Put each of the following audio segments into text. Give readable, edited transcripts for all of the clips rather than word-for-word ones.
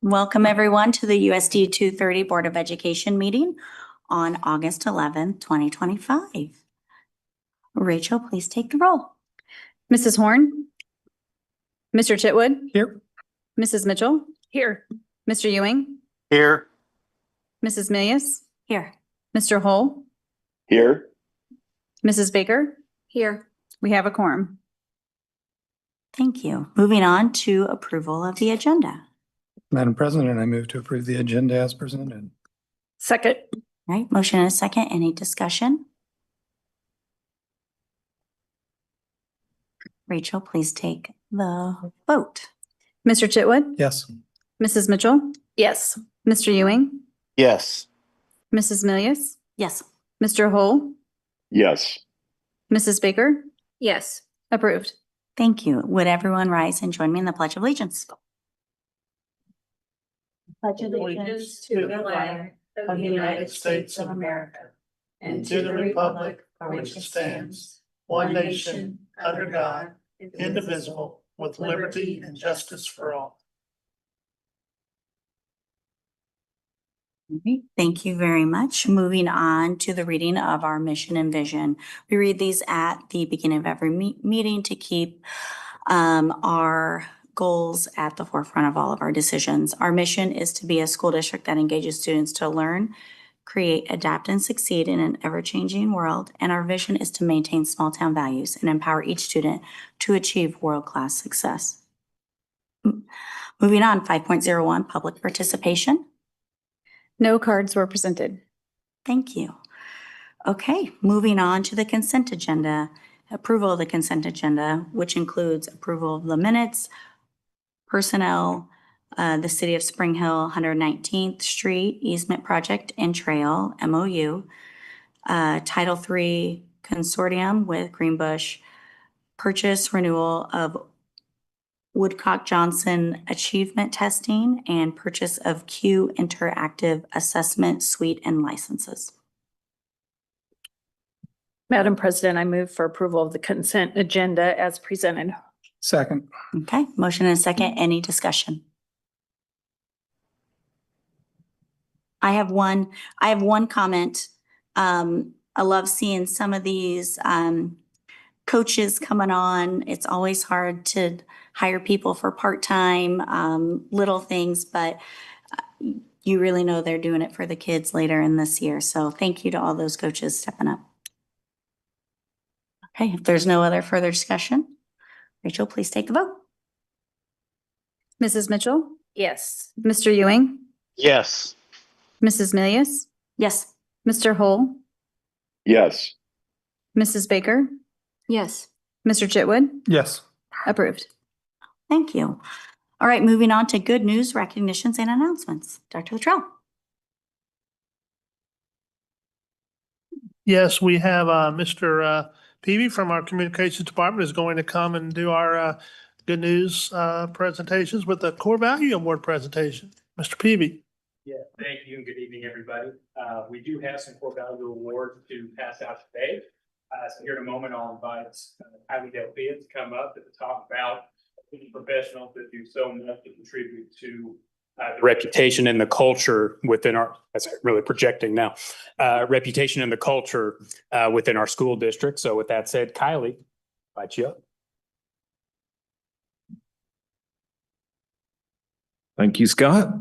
Welcome everyone to the USD 230 Board of Education meeting on August 11th, 2025. Rachel, please take the roll. Mrs. Horn. Mr. Chitwood. Here. Mrs. Mitchell. Here. Mr. Ewing. Here. Mrs. Milius. Here. Mr. Hull. Here. Mrs. Baker. Here. We have a quorum. Thank you. Moving on to approval of the agenda. Madam President, I move to approve the agenda as presented. Second. Right, motion and a second. Any discussion? Rachel, please take the vote. Mr. Chitwood. Yes. Mrs. Mitchell. Yes. Mr. Ewing. Yes. Mrs. Milius. Yes. Mr. Hull. Yes. Mrs. Baker. Yes. Approved. Thank you. Would everyone rise and join me in the Pledge of Allegiance? Pledge allegiance to the flag of the United States of America and to the republic for which it stands, one nation, under God, indivisible, with liberty and justice for all. Thank you very much. Moving on to the reading of our mission and vision. We read these at the beginning of every meeting to keep our goals at the forefront of all of our decisions. Our mission is to be a school district that engages students to learn, create, adapt, and succeed in an ever-changing world. And our vision is to maintain small-town values and empower each student to achieve world-class success. Moving on, 5.01, public participation. No cards were presented. Thank you. Okay, moving on to the consent agenda. Approval of the consent agenda, which includes approval of the minutes, personnel, the City of Spring Hill 119th Street Easement Project and Trail, MOU, Title III Consortium with Greenbush, purchase renewal of Woodcock Johnson Achievement Testing, and purchase of Q Interactive Assessment Suite and licenses. Madam President, I move for approval of the consent agenda as presented. Second. Okay, motion and a second. Any discussion? I have one comment. I love seeing some of these coaches coming on. It's always hard to hire people for part-time, little things, but you really know they're doing it for the kids later in this year. So thank you to all those coaches stepping up. Okay, if there's no other further discussion, Rachel, please take the vote. Mrs. Mitchell. Yes. Mr. Ewing. Yes. Mrs. Milius. Yes. Mr. Hull. Yes. Mrs. Baker. Yes. Mr. Chitwood. Yes. Approved. Thank you. All right, moving on to good news, recognitions, and announcements. Dr. Luttrell. Yes, we have Mr. Peavy from our communications department is going to come and do our good news presentations with the core value award presentation. Mr. Peavy. Yeah, thank you and good evening, everybody. We do have some core value awards to pass out today. So here in a moment, I'll invite Kylie Delphia to come up to talk about professionals that do so much to contribute to the reputation and the culture within our, that's really projecting now, reputation and the culture within our school district. So with that said, Kylie, invite you up. Thank you, Scott.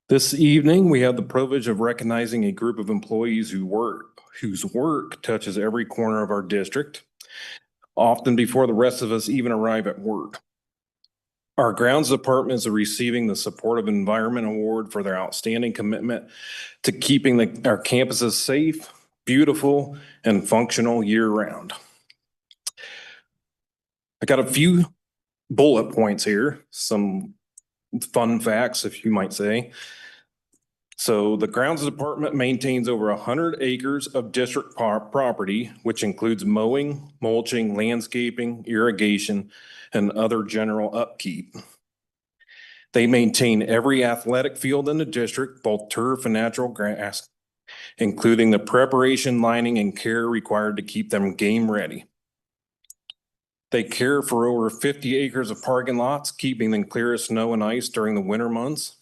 This evening, we have the privilege of recognizing a group of employees whose work touches every corner of our district, often before the rest of us even arrive at work. Our grounds department is receiving the Supportive Environment Award for their outstanding commitment to keeping our campuses safe, beautiful, and functional year-round. I got a few bullet points here, some fun facts, if you might say. So the grounds department maintains over 100 acres of district property, which includes mowing, mulching, landscaping, irrigation, and other general upkeep. They maintain every athletic field in the district, both turf and natural grass, including the preparation, lining, and care required to keep them game ready. They care for over 50 acres of parking lots, keeping them clear of snow and ice during the winter months.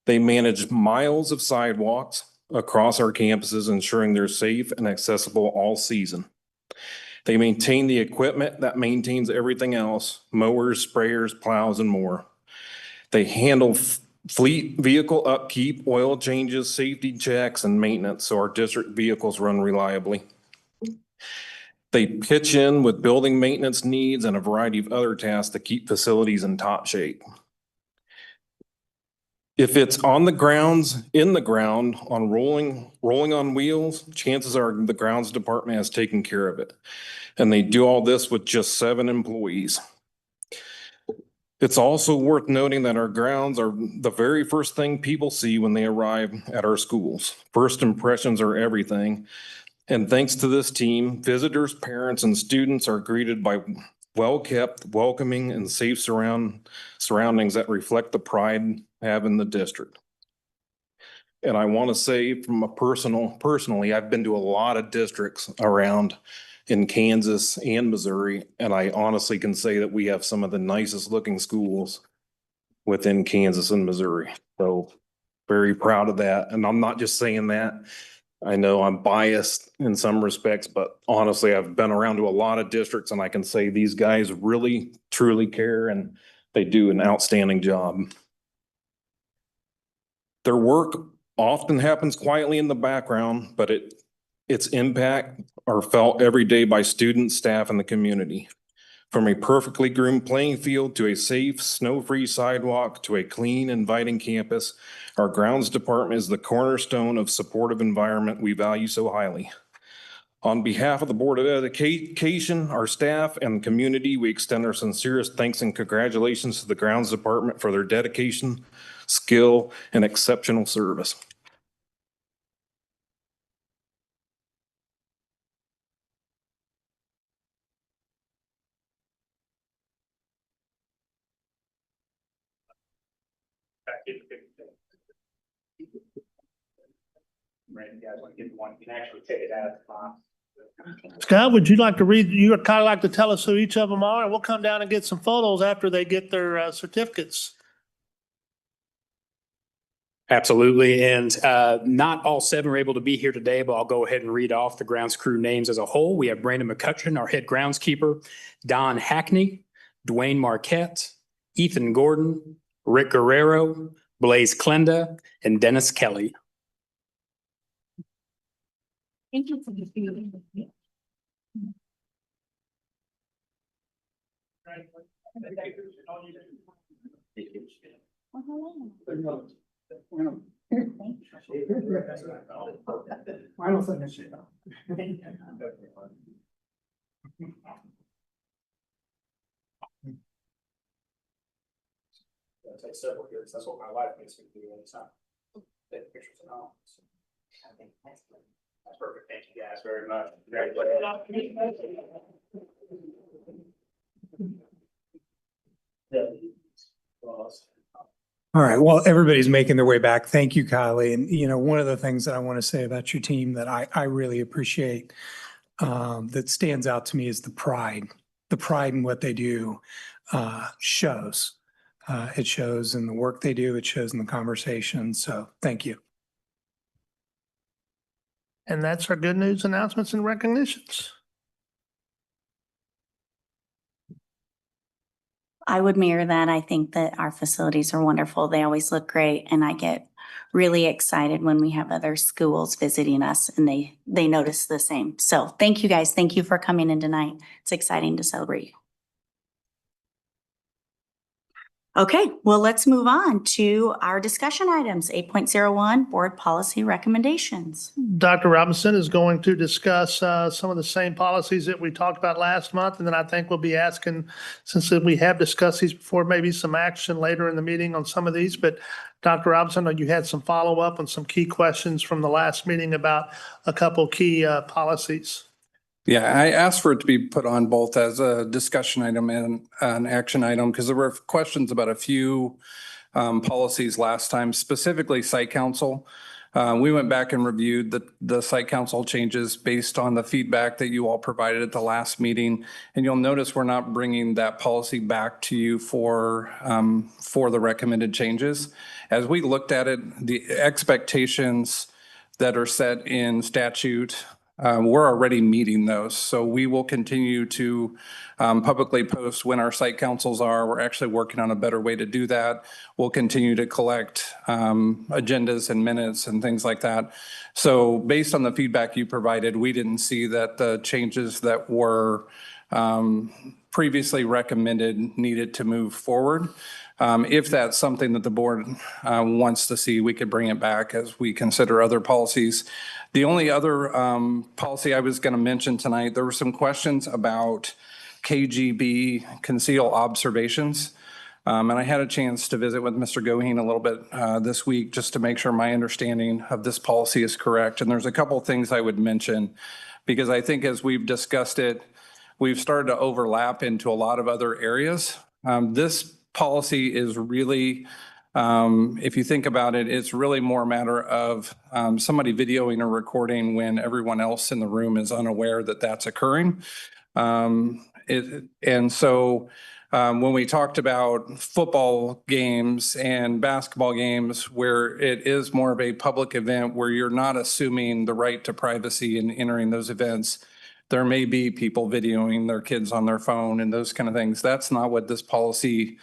They manage miles of sidewalks across our campuses, ensuring they're safe and accessible all season. They maintain the equipment that maintains everything else: mowers, sprayers, plows, and more. They handle fleet vehicle upkeep, oil changes, safety checks, and maintenance, so our district vehicles run reliably. They pitch in with building maintenance needs and a variety of other tasks to keep facilities in top shape. If it's on the grounds, in the ground, on rolling on wheels, chances are the grounds department has taken care of it. And they do all this with just 7 employees. It's also worth noting that our grounds are the very first thing people see when they arrive at our schools. First impressions are everything. And thanks to this team, visitors, parents, and students are greeted by well-kept, welcoming, and safe surroundings that reflect the pride we have in the district. And I want to say from a personally, I've been to a lot of districts around in Kansas and Missouri, and I honestly can say that we have some of the nicest looking schools within Kansas and Missouri. So very proud of that. And I'm not just saying that. I know I'm biased in some respects, but honestly, I've been around to a lot of districts and I can say these guys really, truly care and they do an outstanding job. Their work often happens quietly in the background, but its impact are felt every day by students, staff, and the community. From a perfectly groomed playing field to a safe, snow-free sidewalk to a clean, inviting campus, our grounds department is the cornerstone of supportive environment we value so highly. On behalf of the Board of Education, our staff, and community, we extend our sincerest thanks and congratulations to the grounds department for their dedication, skill, and exceptional service. Right, you guys want to get one, you can actually take it out of the box. Scott, would you like to read, you would kind of like to tell us who each of them are, and we'll come down and get some photos after they get their certificates. Absolutely. And not all 7 are able to be here today, but I'll go ahead and read off the grounds crew names as a whole. We have Brandon McCutcheon, our head groundskeeper, Don Hackney, Dwayne Marquette, Ethan Gordon, Rick Guerrero, Blaze Klenda, and Dennis Kelly. Thank you for the feeling. It'll take several years. That's what my wife makes me do all the time. Take pictures and all. That's perfect. Thank you guys very much. All right, well, everybody's making their way back. Thank you, Kylie. And, you know, one of the things that I want to say about your team that I really appreciate that stands out to me is the pride. The pride in what they do shows. It shows in the work they do. It shows in the conversation. So thank you. And that's our good news announcements and recognitions. I would mirror that. I think that our facilities are wonderful. They always look great. And I get really excited when we have other schools visiting us and they notice the same. So thank you guys. Thank you for coming in tonight. It's exciting to celebrate you. Okay, well, let's move on to our discussion items, 8.01 board policy recommendations. Dr. Robinson is going to discuss some of the same policies that we talked about last month. And then I think we'll be asking, since we have discussed these before, maybe some action later in the meeting on some of these. But Dr. Robinson, you had some follow-up on some key questions from the last meeting about a couple key policies. Yeah, I asked for it to be put on both as a discussion item and an action item because there were questions about a few policies last time, specifically site council. We went back and reviewed the site council changes based on the feedback that you all provided at the last meeting. And you'll notice we're not bringing that policy back to you for the recommended changes. As we looked at it, the expectations that are set in statute, we're already meeting those. So we will continue to publicly post when our site councils are. We're actually working on a better way to do that. We'll continue to collect agendas and minutes and things like that. So based on the feedback you provided, we didn't see that the changes that were previously recommended needed to move forward. If that's something that the board wants to see, we could bring it back as we consider other policies. The only other policy I was going to mention tonight, there were some questions about KGB conceal observations. And I had a chance to visit with Mr. Goheen a little bit this week just to make sure my understanding of this policy is correct. And there's a couple of things I would mention because I think as we've discussed it, we've started to overlap into a lot of other areas. This policy is really, if you think about it, it's really more a matter of somebody videoing or recording when everyone else in the room is unaware that that's occurring. And so when we talked about football games and basketball games where it is more of a public event where you're not assuming the right to privacy in entering those events, there may be people videoing their kids on their phone and those kind of things. That's not what this policy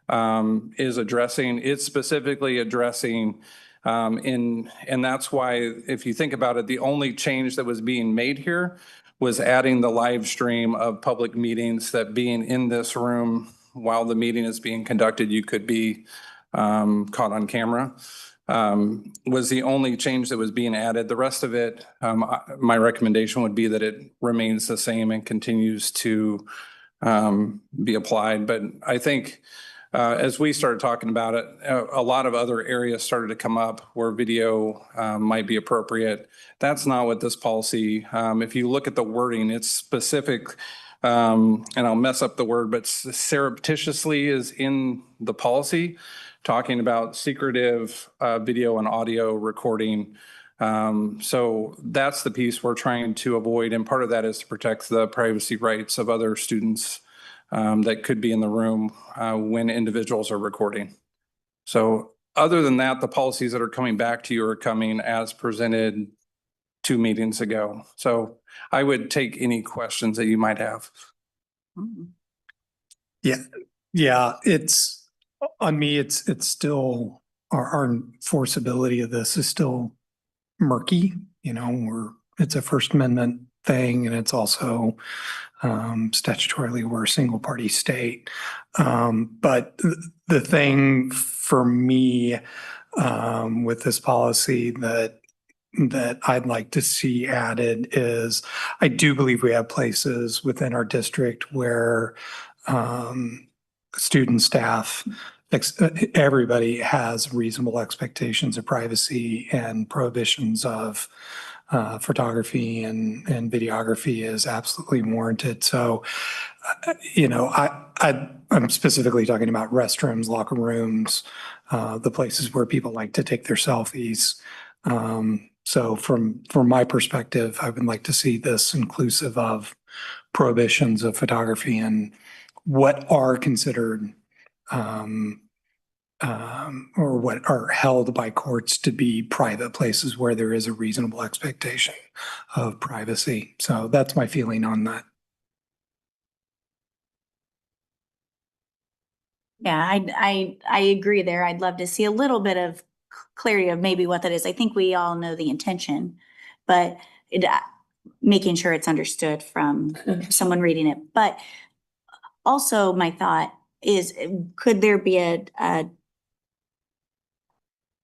is addressing. It's specifically addressing and that's why if you think about it, the only change that was being made here was adding the live stream of public meetings, that being in this room while the meeting is being conducted, you could be caught on camera, was the only change that was being added. The rest of it, my recommendation would be that it remains the same and continues to be applied. But I think as we started talking about it, a lot of other areas started to come up where video might be appropriate. That's not what this policy, if you look at the wording, it's specific, and I'll mess up the word, but surreptitiously is in the policy, talking about secretive video and audio recording. So that's the piece we're trying to avoid. And part of that is to protect the privacy rights of other students that could be in the room when individuals are recording. So other than that, the policies that are coming back to you are coming as presented 2 meetings ago. So I would take any questions that you might have. Yeah, it's, on me, it's still, our enforceability of this is still murky. You know, it's a First Amendment thing and it's also statutorily we're a single party state. But the thing for me with this policy that I'd like to see added is I do believe we have places within our district where student, staff, everybody has reasonable expectations of privacy, and prohibitions of photography and videography is absolutely warranted. So, you know, I'm specifically talking about restrooms, locker rooms, the places where people like to take their selfies. So from my perspective, I would like to see this inclusive of prohibitions of photography and what are considered or what are held by courts to be private places where there is a reasonable expectation of privacy. So that's my feeling on that. Yeah, I agree there. I'd love to see a little bit of clarity of maybe what that is. I think we all know the intention, but making sure it's understood from someone reading it. But also my thought is, could there be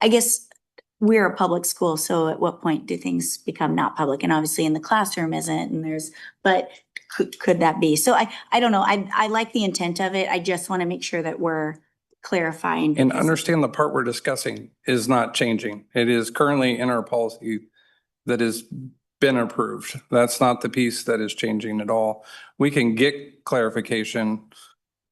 I guess we're a public school, so at what point do things become not public? And obviously in the classroom isn't, and but could that be? So I don't know. I like the intent of it. I just want to make sure that we're clarifying. And understand the part we're discussing is not changing. It is currently in our policy that has been approved. That's not the piece that is changing at all. We can get clarification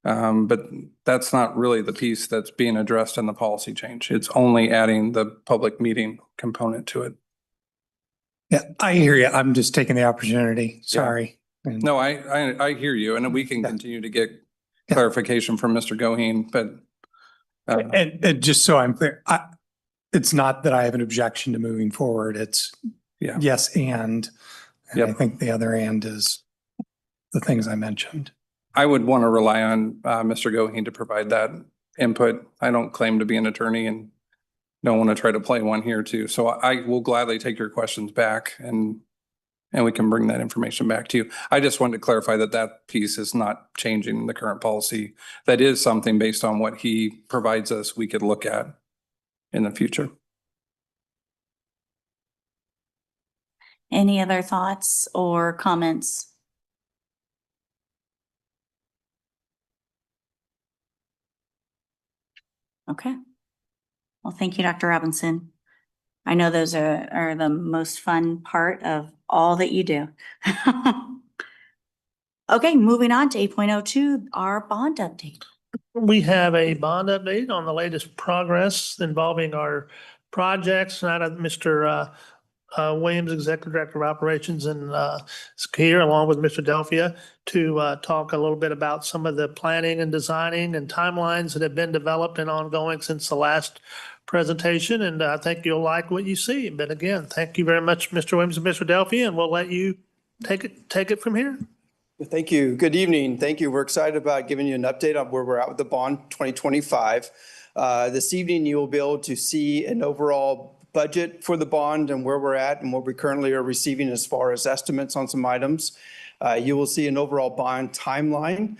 But that's not really the piece that's being addressed in the policy change. It's only adding the public meeting component to it. Yeah, I hear you. I'm just taking the opportunity. Sorry. And- No, I hear you, and we can Yeah. continue to get Yeah. clarification from Mr. Goheen, but And just so I'm clear, it's not that I have an objection to moving forward. It's Yeah. yes, and I Yep. think the other and is the things I mentioned. I would want to rely on Mr. Goheen to provide that input. I don't claim to be an attorney and don't want to try to play one here too. So I will gladly take your questions back and we can bring that information back to you. I just wanted to clarify that that piece is not changing the current policy. That is something based on what he provides us, we could look at in the future. Any other thoughts or comments? Okay. Well, thank you, Dr. Robinson. I know those are the most fun part of all that you do. Okay, moving on to 8.02, our bond update. We have a bond update on the latest progress involving our projects. Now that Mr. Williams, Executive Director of Operations, and is here along with Mr. Delphia to talk a little bit about some of the planning and designing and timelines that have been developed and ongoing since the last presentation. And I think you'll like what you see. But again, thank you very much, Mr. Williams and Mr. Delphia, and we'll let you take it from here. Thank you. Good evening. Thank you. We're excited about giving you an update on where we're at with the bond 2025. This evening, you will be able to see an overall budget for the bond and where we're at and what we currently are receiving as far as estimates on some items. You will see an overall bond timeline.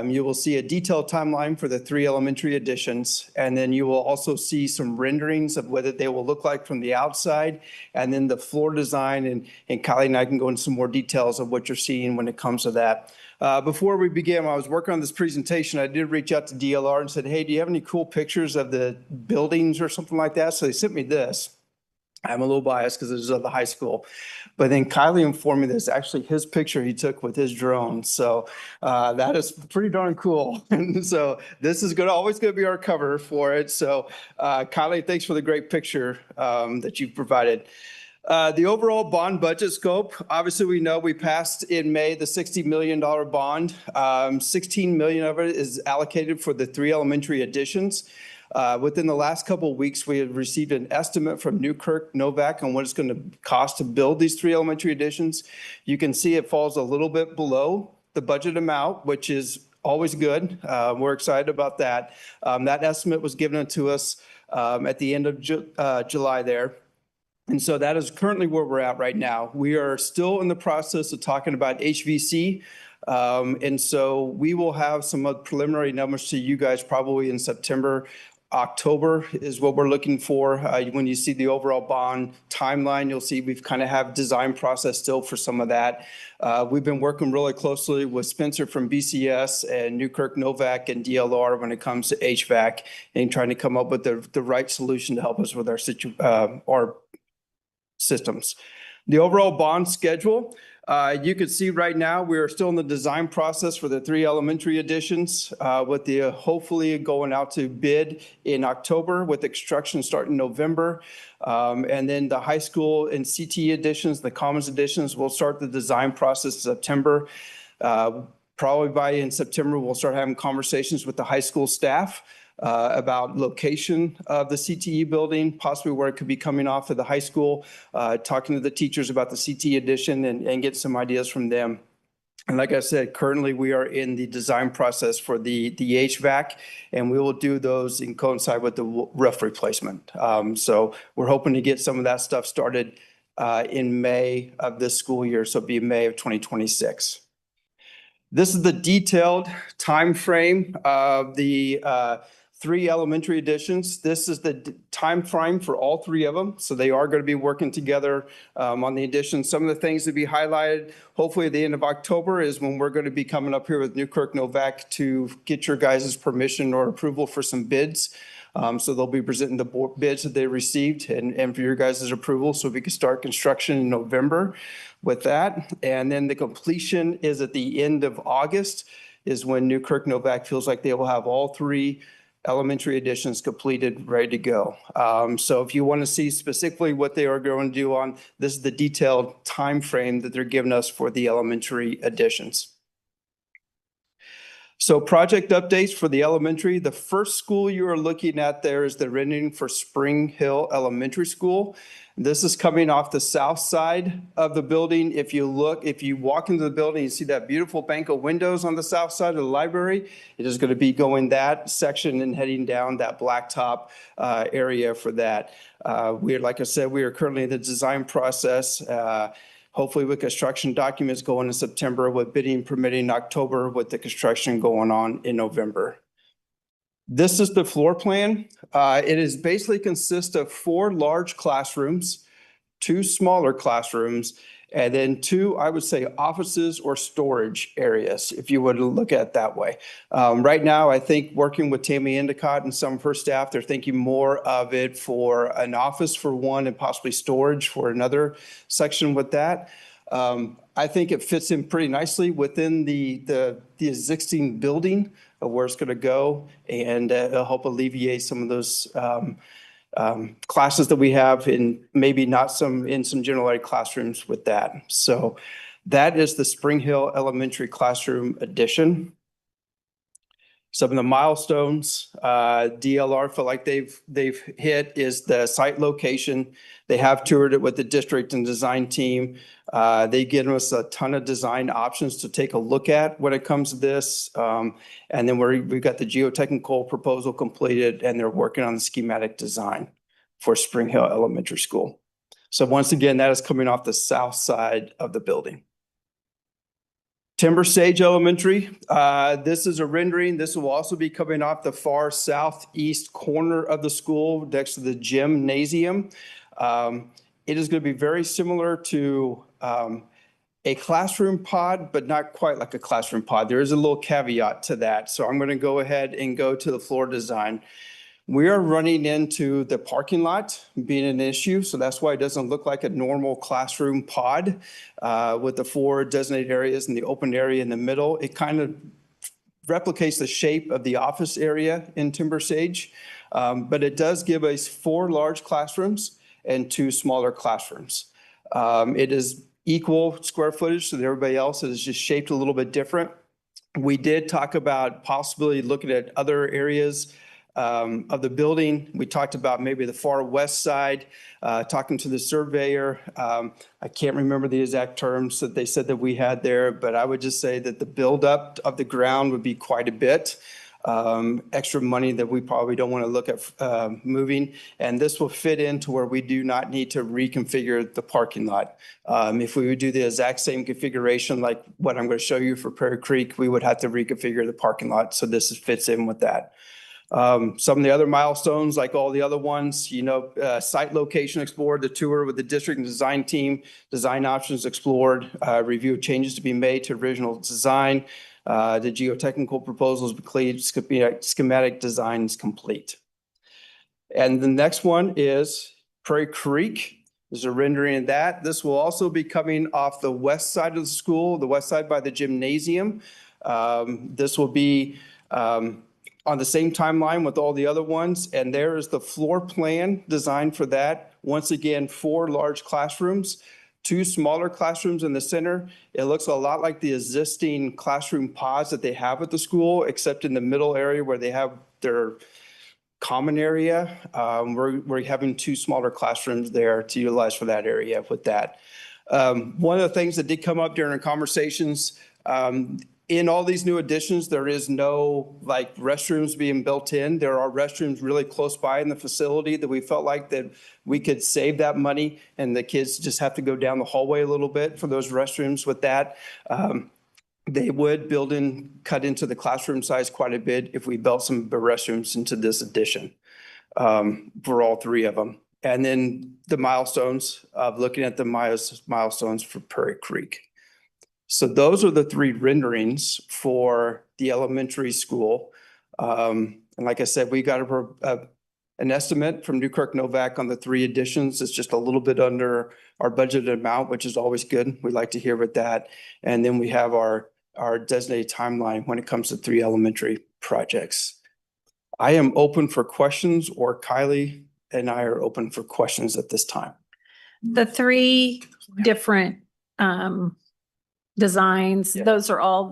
You will see a detailed timeline for the 3 elementary additions, and then you will also see some renderings of what they will look like from the outside, and then the floor design, and Kylie and I can go into some more details of what you're seeing when it comes to that. Before we begin, when I was working on this presentation, I did reach out to DLR and said, hey, do you have any cool pictures of the buildings or something like that? So they sent me this. I'm a little biased because it is of the high school. But then Kylie informed me that it's actually his picture he took with his drone. So that is pretty darn cool. And so this is always going to be our cover for it. So Kylie, thanks for the great picture that you've provided. The overall bond budget scope, obviously we know we passed in May the $60 million bond. 16 million of it is allocated for the 3 elementary additions. Within the last couple of weeks, we have received an estimate from Newkirk Novak on what it's going to cost to build these 3 elementary additions. You can see it falls a little bit below the budget amount, which is always good. We're excited about that. That estimate was given to us at the end of July there. And so that is currently where we're at right now. We are still in the process of talking about HVC. And so we will have some preliminary numbers to you guys probably in September. October is what we're looking for. When you see the overall bond timeline, you'll see we've kind of have design process still for some of that. We've been working really closely with Spencer from BCS and Newkirk Novak and DLR when it comes to HVAC and trying to come up with the right solution to help us with our systems. The overall bond schedule, you can see right now we are still in the design process for the 3 elementary additions with the hopefully going out to bid in October with construction starting November. And then the high school and CTE additions, the commons additions, will start the design process in September. Probably by in September, we'll start having conversations with the high school staff about location of the CTE building, possibly where it could be coming off of the high school, talking to the teachers about the CTE addition and get some ideas from them. And like I said, currently we are in the design process for the HVAC, and we will do those and coincide with the roof replacement. So we're hoping to get some of that stuff started in May of this school year, so it'll be May of 2026. This is the detailed time frame of the 3 elementary additions. This is the time frame for all 3 of them. So they are going to be working together on the additions. Some of the things to be highlighted, hopefully at the end of October, is when we're going to be coming up here with Newkirk Novak to get your guys' permission or approval for some bids. So they'll be presenting the bids that they received and for your guys' approval so we can start construction in November with that. And then the completion is at the end of August. is when Newkirk Novak feels like they will have all three elementary additions completed, ready to go. So if you want to see specifically what they are going to do on, this is the detailed time frame that they're giving us for the elementary additions. So project updates for the elementary. The first school you are looking at there is the rendering for Spring Hill Elementary School. This is coming off the south side of the building. If you walk into the building, you see that beautiful bank of windows on the south side of the library. It is going to be going that section and heading down that blacktop area for that. Like I said, we are currently in the design process. Hopefully with construction documents going in September, with bidding permitting in October, with the construction going on in November. This is the floor plan. It is basically consists of 4 large classrooms, 2 smaller classrooms, and then 2, I would say, offices or storage areas, if you would look at it that way. Right now, I think working with Tammy Endicott and some of her staff, they're thinking more of it for an office for one and possibly storage for another section with that. I think it fits in pretty nicely within the existing building of where it's going to go, and it'll help alleviate some of those classes that we have in maybe not in some general ed classrooms with that. So that is the Spring Hill Elementary Classroom addition. Some of the milestones DLR feel like they've hit is the site location. They have toured it with the district and design team. They give us a ton of design options to take a look at when it comes to this. And then we've got the geotechnical proposal completed, and they're working on the schematic design for Spring Hill Elementary School. So once again, that is coming off the south side of the building. Timber Sage Elementary, this is a rendering. This will also be coming off the far southeast corner of the school next to the gymnasium. It is going to be very similar to a classroom pod, but not quite like a classroom pod. There is a little caveat to that. So I'm going to go ahead and go to the floor design. We are running into the parking lot being an issue, so that's why it doesn't look like a normal classroom pod with the 4 designated areas and the open area in the middle. It kind of replicates the shape of the office area in Timber Sage, but it does give us 4 large classrooms and 2 smaller classrooms. It is equal square footage to everybody else. It is just shaped a little bit different. We did talk about possibly looking at other areas of the building. We talked about maybe the far west side, talking to the surveyor. I can't remember the exact terms that they said that we had there, but I would just say that the buildup of the ground would be quite a bit. Extra money that we probably don't want to look at moving. And this will fit into where we do not need to reconfigure the parking lot. If we would do the exact same configuration like what I'm going to show you for Prairie Creek, we would have to reconfigure the parking lot. So this fits in with that. Some of the other milestones, like all the other ones, site location explored, the tour with the district and design team, design options explored, review of changes to be made to original design, the geotechnical proposals complete, schematic design is complete. And the next one is Prairie Creek. There's a rendering of that. This will also be coming off the west side of the school, the west side by the gymnasium. This will be on the same timeline with all the other ones. And there is the floor plan designed for that. Once again, 4 large classrooms, 2 smaller classrooms in the center. It looks a lot like the existing classroom pods that they have at the school, except in the middle area where they have their common area. We're having 2 smaller classrooms there to utilize for that area with that. One of the things that did come up during our conversations, in all these new additions, there is no restrooms being built in. There are restrooms really close by in the facility that we felt like that we could save that money and the kids just have to go down the hallway a little bit for those restrooms with that. They would cut into the classroom size quite a bit if we built some restrooms into this addition for all 3 of them. And then the milestones of looking at the milestones for Prairie Creek. So those are the 3 renderings for the elementary school. And like I said, we got an estimate from Newkirk Novak on the 3 additions. It's just a little bit under our budgeted amount, which is always good. We like to hear with that. And then we have our our designated timeline when it comes to 3 elementary projects. I am open for questions, or Kylie and I are open for questions at this time. The 3 different designs, Yeah. those are all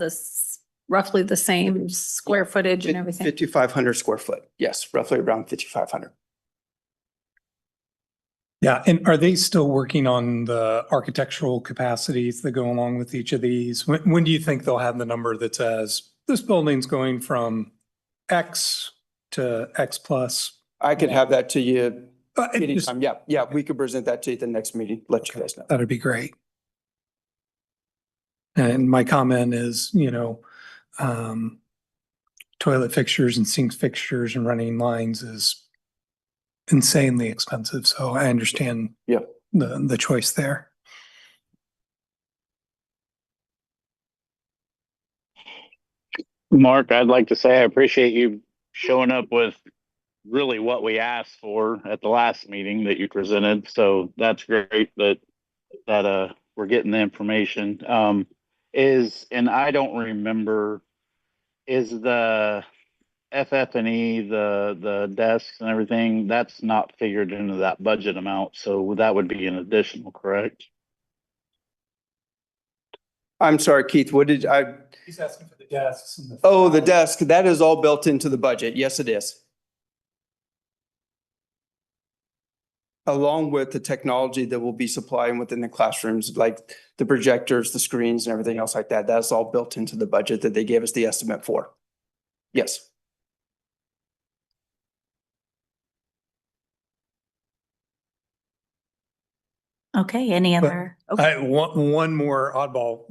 roughly the same square footage and everything. 5,500 square foot. Yes, roughly around 5,500. Yeah, and are they still working on the architectural capacities that go along with each of these? When do you think they'll have the number that says this building's going from X to X plus? I could have that to you Just- anytime. Yeah, we could present that to you at the next meeting, let you guys know. That'd be great. And my comment is, toilet fixtures and sink fixtures and running lines is insanely expensive. So I understand Yeah. the choice there. Mark, I'd like to say I appreciate you showing up with really what we asked for at the last meeting that you presented. So that's great that we're getting the information. And I don't remember, is the FF&E, the desks and everything, that's not figured into that budget amount. So that would be an additional, correct? I'm sorry, Keith, what did I? He's asking for the desks and the. Oh, the desk, that is all built into the budget. Yes, it is. Along with the technology that we'll be supplying within the classrooms, like the projectors, the screens and everything else like that. That's all built into the budget that they gave us the estimate for. Yes. Okay, any other? One more oddball,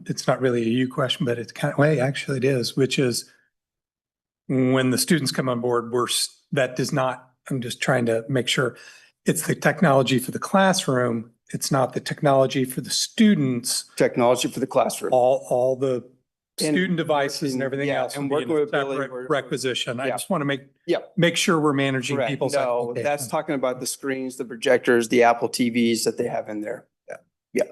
it's not really a you question, but it's actually it is, which is when the students come on board, that does not, I'm just trying to make sure it's the technology for the classroom. It's not the technology for the students, Technology for the classroom. all the And- student devices and everything yeah, else. and will be working in a with Billy, separate we're- requisition. I yeah. just want to Yeah. make sure we're managing Correct. people's. No, expectations. that's talking about the screens, the projectors, the Apple TVs that they have in there. Yeah. Yeah.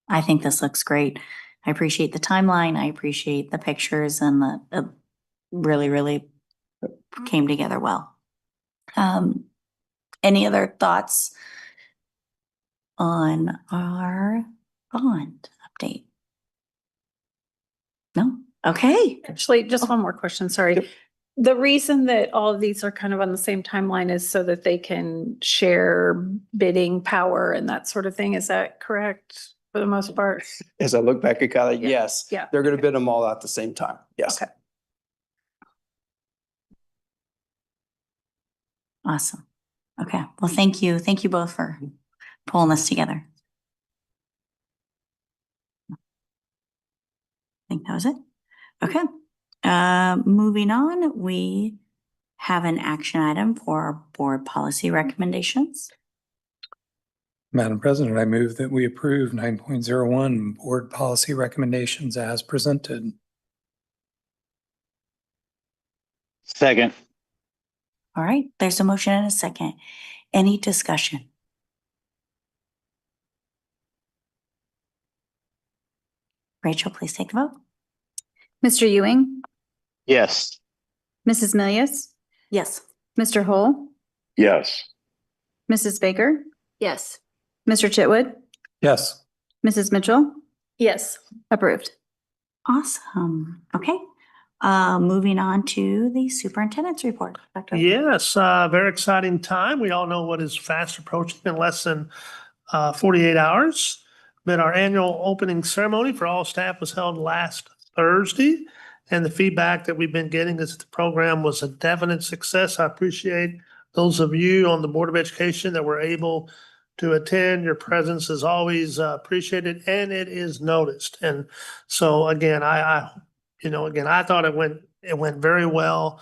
I think this looks great. I appreciate the timeline. I appreciate the pictures and the really, really came together well. Any other thoughts on our bond update? No? Okay. Actually, just one more question, sorry. Yep. The reason that all of these are kind of on the same timeline is so that they can share bidding power and that sort of thing. Is that correct for the most part? As I look back at Kylie, Yeah. yes. Yeah. They're going to bid them all out at the same time. Yes. Okay. Awesome. Okay. Well, thank you. Thank you both for pulling this together. I think that was it. Okay. Moving on, we have an action item for our board policy recommendations. Madam President, I move that we approve 9.01 board policy recommendations as presented. Second. All right, there's a motion and a second. Any discussion? Rachel, please take the vote. Mr. Ewing, Yes. Mrs. Milius, Yes. Mr. Hull, Yes. Mrs. Baker, Yes. Mr. Chitwood, Yes. Mrs. Mitchell. Yes. Approved. Awesome. Okay. Moving on to the superintendent's report. Dr. Yes, very exciting time. We all know what is fast approaching in less than 48 hours. But our annual opening ceremony for all staff was held last Thursday. And the feedback that we've been getting is that the program was a definite success. I appreciate those of you on the Board of Education that were able to attend. Your presence is always appreciated and it is noticed. And so again, I thought it went very well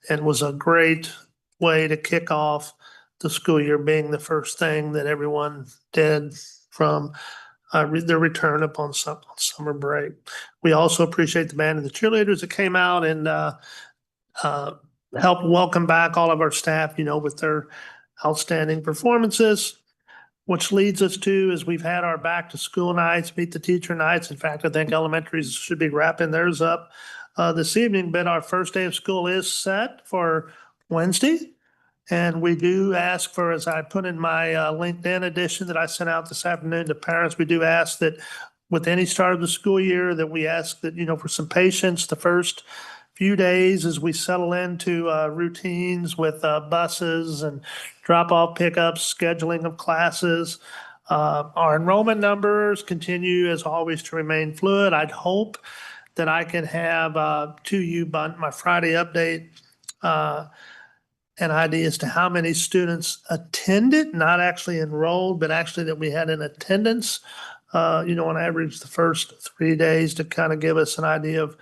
and was a great way to kick off the school year, being the first thing that everyone did from their return upon summer break. We also appreciate the band and the cheerleaders that came out and helped welcome back all of our staff, with their outstanding performances, which leads us to, is we've had our back to school nights, meet the teacher nights. In fact, I think elementaries should be wrapping theirs up this evening, but our first day of school is set for Wednesday. And we do ask for, as I put in my LinkedIn edition that I sent out this afternoon to parents, we do ask that with any start of the school year, that we ask that, for some patience the first few days as we settle into routines with buses and drop-off pickups, scheduling of classes. Our enrollment numbers continue, as always, to remain fluid. I'd hope that I can have to you by my Friday update an idea as to how many students attended, not actually enrolled, but actually that we had in attendance, on average the first 3 days, to kind of give us an idea of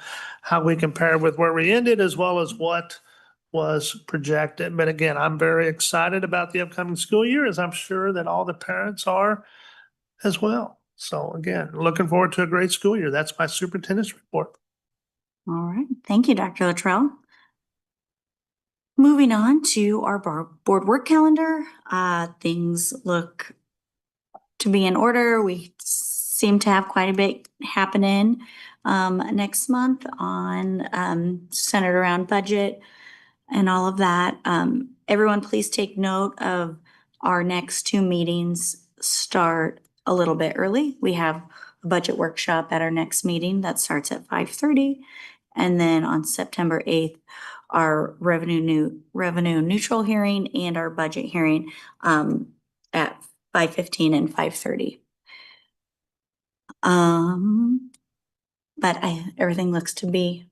how we compare with where we ended as well as what was projected. But again, I'm very excited about the upcoming school year, as I'm sure that all the parents are as well. So again, looking forward to a great school year. That's my superintendent's report. All right. Thank you, Dr. Luttrell. Moving on to our board work calendar, things look to be in order. We seem to have quite a bit happening next month on centered around budget and all of that. Everyone, please take note of our next 2 meetings start a little bit early. We have a budget workshop at our next meeting that starts at 5:30. And then on September 8th, our revenue neutral hearing and our budget hearing at 5:15 and 5:30. But everything looks to be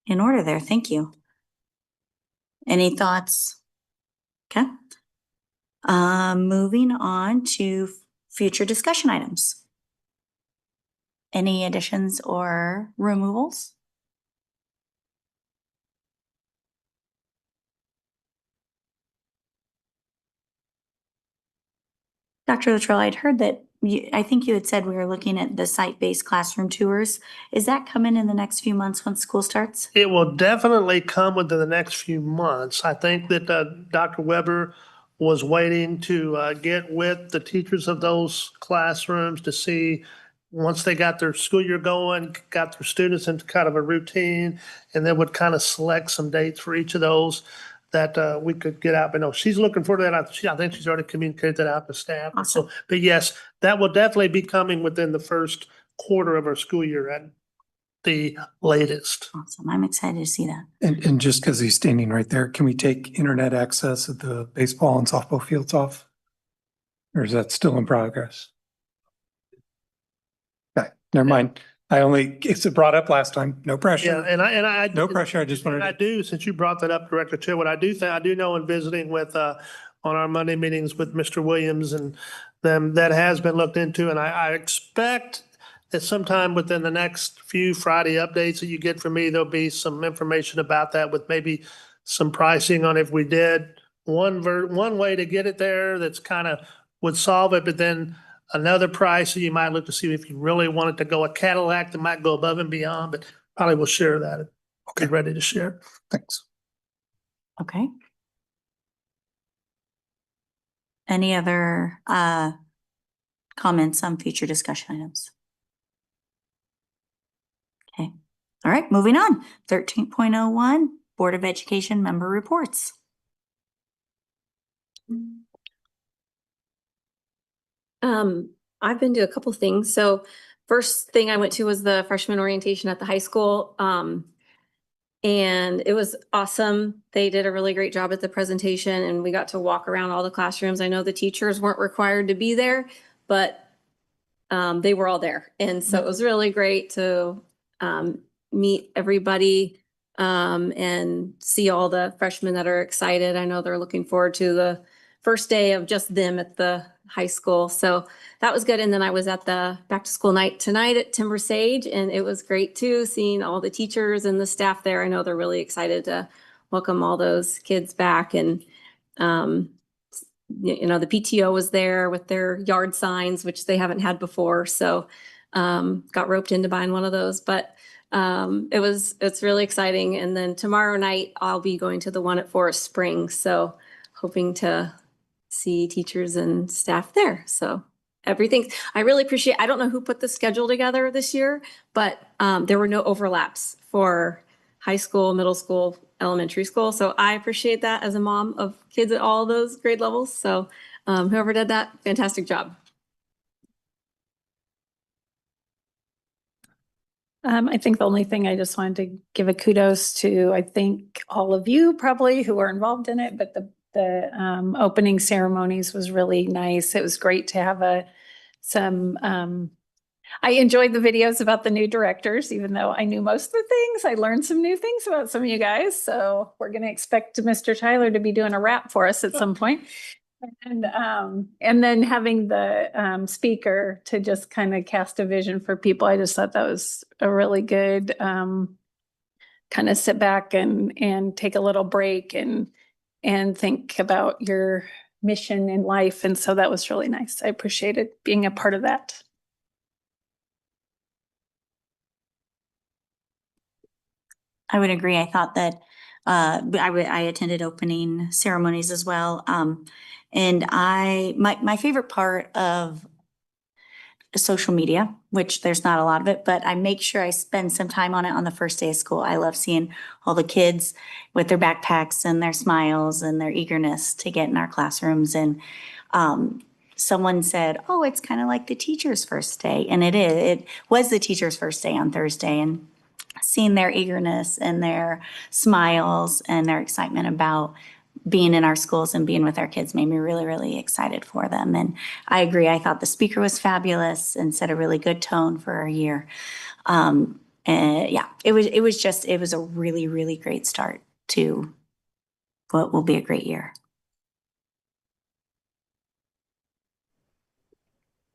in order there. Thank you. Any thoughts? Okay. Moving on to future discussion items. Any additions or removals? Dr. Luttrell, I'd heard that I think you had said we were looking at the site-based classroom tours. Is that coming in the next few months when school starts? It will definitely come within the next few months. I think that Dr. Weber was waiting to get with the teachers of those classrooms to see, once they got their school year going, got their students into kind of a routine, and then would kind of select some dates for each of those that we could get out. But no, she's looking forward to that. I think she's already communicated that out to staff. Awesome. So, but yes, that will definitely be coming within the first quarter of our school year at the latest. Awesome. I'm excited to see that. And just because he's standing right there, can we take internet access at the baseball and softball fields off? Or is that still in progress? Okay, never mind. It's brought up last time. No Yeah, pressure. and I. No pressure. I just And I wanted to. do, since you brought that up, Director Chair, what I do think, I do know in visiting with, on our Monday meetings with Mr. Williams and them, that has been looked into, and I expect that sometime within the next few Friday updates that you get from me, there'll be some information about that with maybe some pricing on if we did one way to get it there that's kind of would solve it, but then another price that you might look to see if you really wanted to go a Cadillac that might go above and beyond, but probably we'll share that. Okay. Be ready to share. Thanks. Okay. Any other comments on future discussion items? Okay. All right, moving on. 13.01, Board of Education member reports. I've been to a couple things. So first thing I went to was the freshman orientation at the high school. And it was awesome. They did a really great job at the presentation and we got to walk around all the classrooms. I know the teachers weren't required to be there, but they were all there. And so it was really great to meet everybody and see all the freshmen that are excited. I know they're looking forward to the first day of just them at the high school. So that was good. And then I was at the back to school night tonight at Timber Sage, and it was great too, seeing all the teachers and the staff there. I know they're really excited to welcome all those kids back. And, the PTO was there with their yard signs, which they haven't had before. So got roped into buying one of those, but it's really exciting. And then tomorrow night I'll be going to the one at Forest Springs. So hoping to see teachers and staff there. So everything, I really appreciate, I don't know who put the schedule together this year, but there were no overlaps for high school, middle school, elementary school. So I appreciate that as a mom of kids at all those grade levels. So whoever did that, fantastic job. I think the only thing I just wanted to give a kudos to, I think all of you probably who are involved in it, but the opening ceremonies was really nice. It was great to have I enjoyed the videos about the new directors, even though I knew most of the things. I learned some new things about some of you guys. So we're going to expect Mr. Tyler to be doing a rap for us at some point. And then having the speaker to just kind of cast a vision for people. I just thought that was a really good kind of sit back and take a little break and think about your mission in life. And so that was really nice. I appreciated being a part of that. I would agree. I thought that I attended opening ceremonies as well. And my favorite part of social media, which there's not a lot of it, but I make sure I spend some time on it on the first day of school. I love seeing all the kids with their backpacks and their smiles and their eagerness to get in our classrooms. And someone said, "Oh, it's kind of like the teacher's first day," and it is. It was the teacher's first day on Thursday, and seeing their eagerness and their smiles and their excitement about being in our schools and being with our kids made me really, really excited for them. And I agree. I thought the speaker was fabulous and set a really good tone for our year. And yeah, it was a really, really great start to what will be a great year.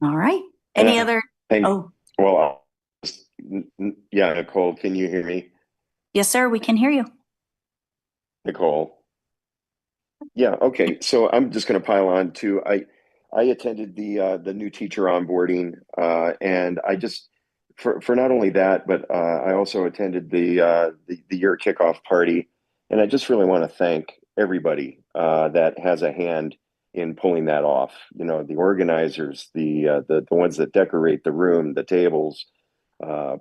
All right. Any other? Oh, Well, yeah, Nicole, can you hear me? yes, sir. We can hear you. Nicole? Yeah, okay. So I'm just going to pile on too. I attended the new teacher onboarding, and I just for not only that, but I also attended the year kickoff party, and I just really want to thank everybody that has a hand in pulling that off. You know, the organizers, the ones that decorate the room, the tables,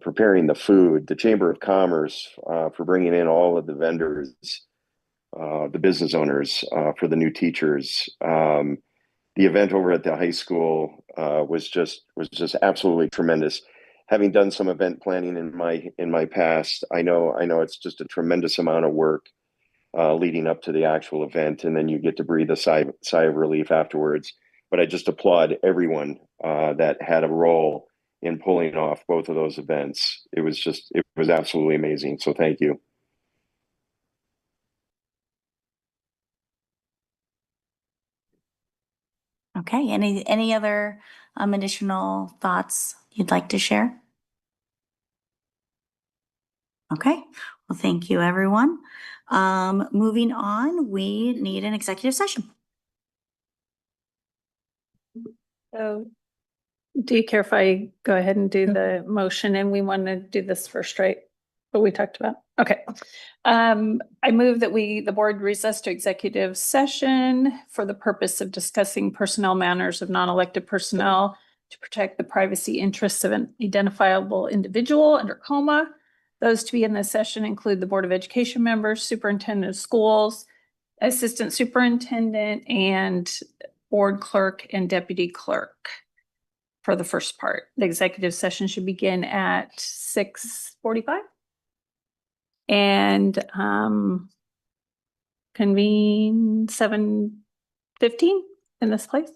preparing the food, the Chamber of Commerce for bringing in all of the vendors, the business owners for the new teachers. The event over at the high school was just absolutely tremendous. Having done some event planning in my past, I know it's just a tremendous amount of work leading up to the actual event, and then you get to breathe a sigh of relief afterwards. But I just applaud everyone that had a role in pulling off both of those events. It was absolutely amazing. So thank you. Okay. Any other additional thoughts you'd like to share? Okay. Well, thank you, everyone. Moving on, we need an executive session. So do you care if I go ahead and do the motion, and we want to do this first, right? What we talked about? Okay. I move that the board recess to executive session for the purpose of discussing personnel matters of non-elected personnel to protect the privacy interests of an identifiable individual under coma. Those to be in this session include the Board of Education members, superintendent of schools, assistant superintendent, and board clerk and deputy clerk. For the first part, the executive session should begin at 6:45 and convene 7:15 in this place.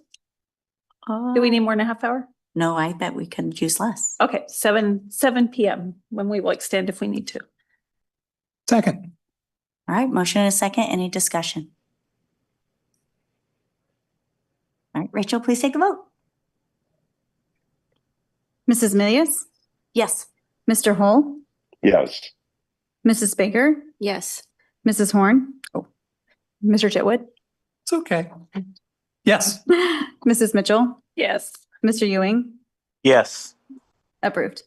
Do we need more than a half hour? No, I bet we could use less. Okay, 7 p.m. when we will extend if we need to. Second. All right, motion and a second. Any discussion? All right, Rachel, please take the vote. Mrs. Milius, Yes. Mr. Hull, Yes. Mrs. Baker, Yes. Mrs. Horn. Oh, Mr. Chitwood, It's okay. Yes. Mrs. Mitchell, Yes. Mr. Ewing, Yes. approved.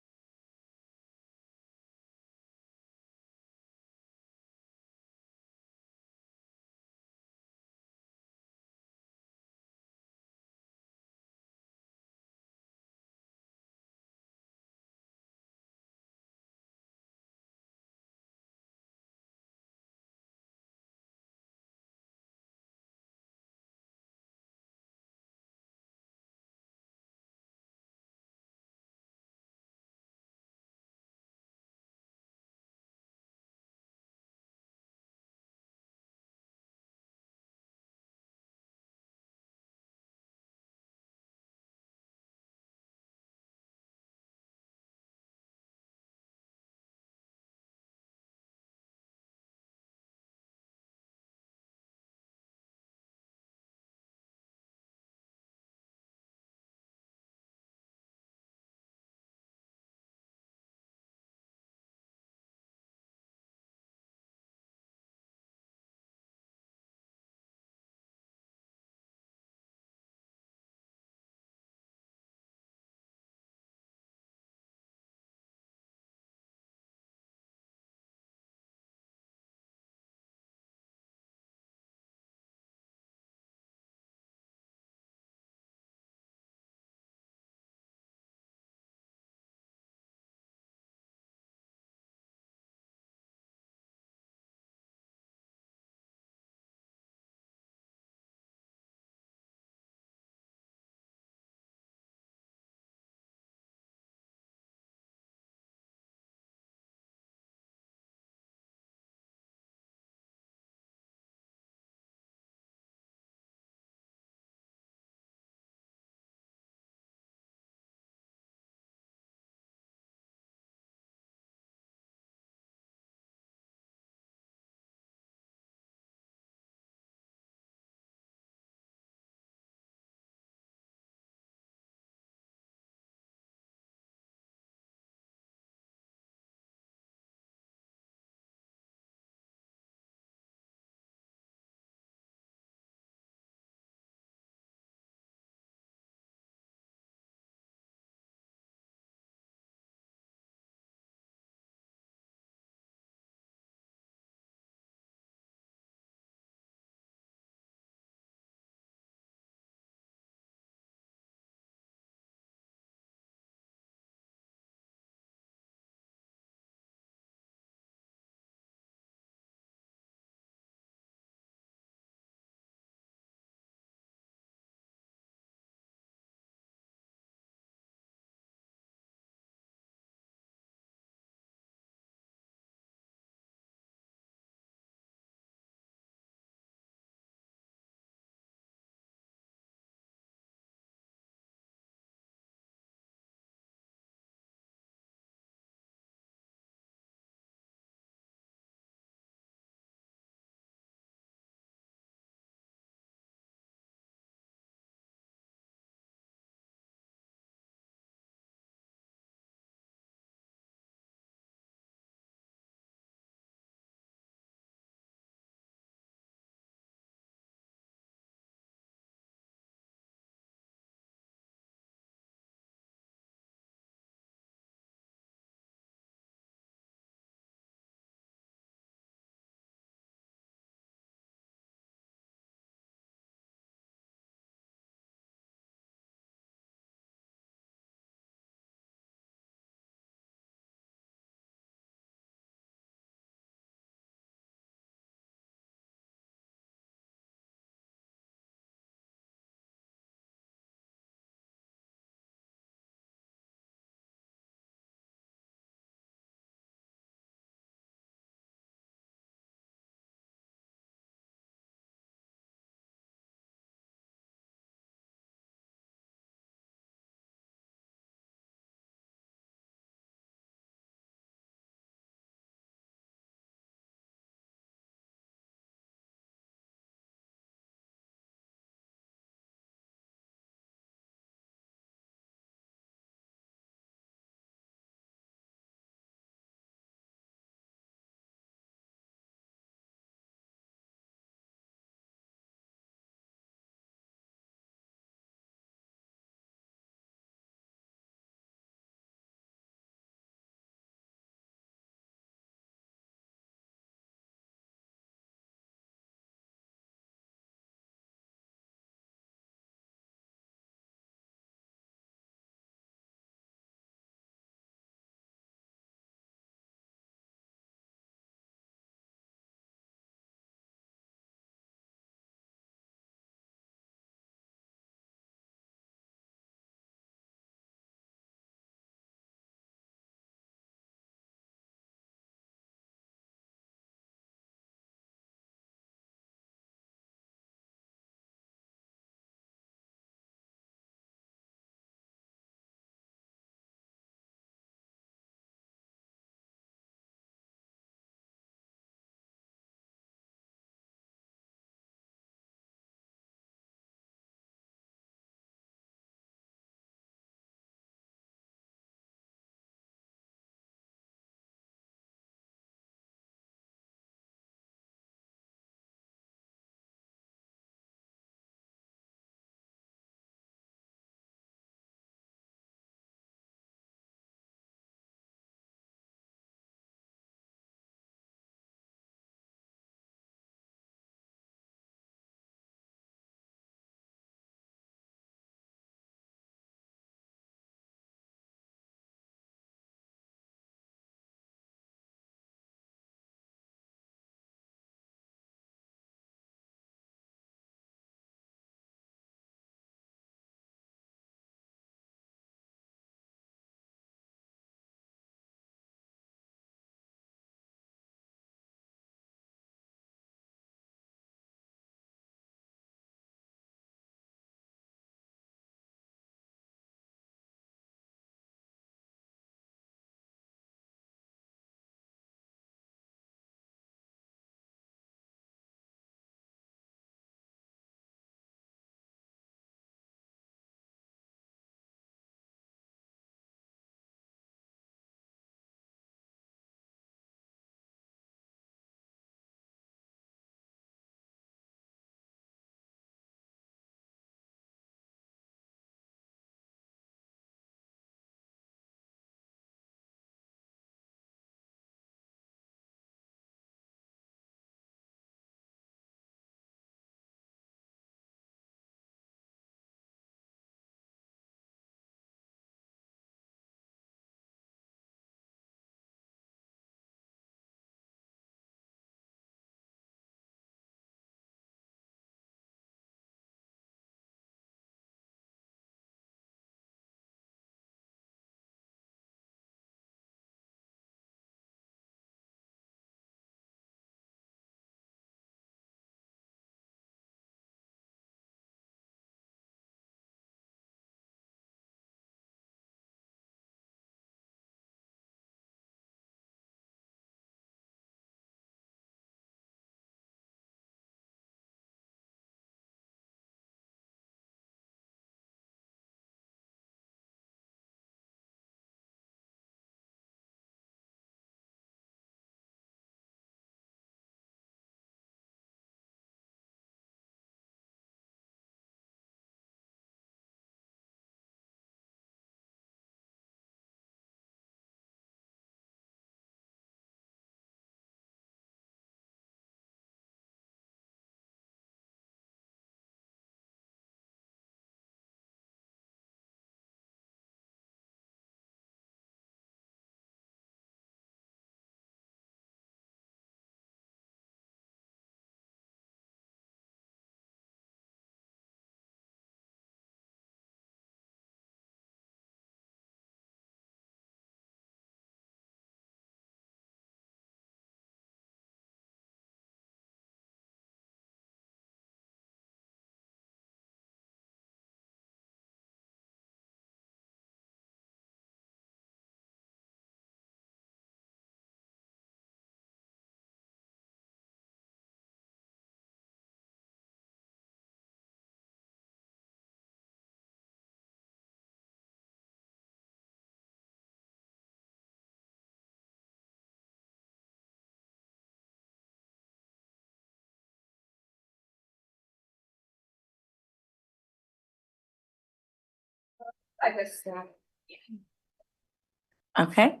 Okay.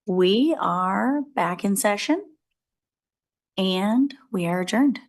We are back in session and we are adjourned.